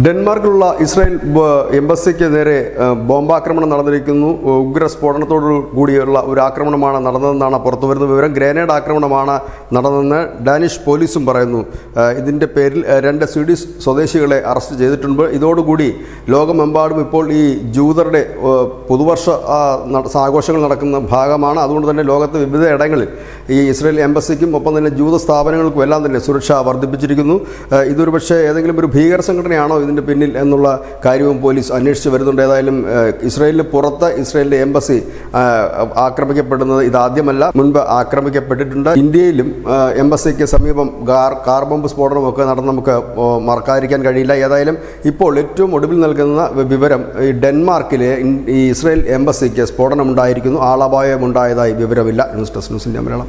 ഡെൻമാർക്കിലുള്ള Israel എംബസിക്ക് നേരെ ബോംബാക്രമണം നടന്നിരിക്കുന്നു. ഉഗ്ര സ്ഫോടനത്തോടു കൂടിയുള്ള ഒരു ആക്രമണമാണ് നടന്നതെന്നാണ് പുറത്തുവരുന്ന വിവരം. ഗ്രനേഡ് ആക്രമണമാണ് നടന്നതെന്ന് ഡാനിഷ് പോലീസും പറയുന്നു. ഇതിൻ്റെ പേരിൽ 2 സ്വീഡിഷ് സ്വദേശികളെ അറസ്റ്റ് ചെയ്തിട്ടുണ്ട്. ഇതോടുകൂടി ലോകമെമ്പാടും ഇപ്പോൾ ഈ ജൂതരുടെ പുതുവർഷ ആഘോഷങ്ങൾ നടക്കുന്ന ഭാഗമാണ്. അതുകൊണ്ട് തന്നെ ലോകത്ത് വിവിധ ഇടങ്ങളിൽ ഈ ഇസ്രായേൽ എംബസിക്കും ഒപ്പം തന്നെ ജൂത സ്ഥാപനങ്ങൾക്കും എല്ലാം തന്നെ സുരക്ഷ വർദ്ധിപ്പിച്ചിരിക്കുന്നു. ഇതൊരു പക്ഷേ ഏതെങ്കിലും ഒരു ഭീകര സംഘടനയാണോ ഇതിൻ്റെ പിന്നിൽ എന്നുള്ള കാര്യവും പോലീസ് അന്വേഷിച്ച് വരുന്നുണ്ട്. ഏതായാലും ഇസ്രായേലിന് പുറത്ത് ഇസ്രായേലിൻ്റെ എംബസി ആക്രമിക്കപ്പെടുന്നത് ഇതാദ്യമല്ല, മുൻപ് ആക്രമിക്കപ്പെട്ടിട്ടുണ്ട്. ഇന്ത്യയിലും എംബസിക്ക് സമീപം കാർ ബോംബ് സ്ഫോടനമൊക്കെ നടന്ന് നമുക്ക് മറക്കാതിരിക്കാൻ കഴിയില്ല. ഏതായാലും ഇപ്പോൾ ഏറ്റവും ഒടുവിൽ നൽകുന്ന വിവരം ഈ ഡെൻമാർക്കിലെ ഈ ഇസ്രായേൽ എംബസിക്ക് സ്ഫോടനം ഉണ്ടായിരിക്കുന്നു. ആളപായം ഉണ്ടായതായി വിവരമില്ല. News desk news India Malayalam.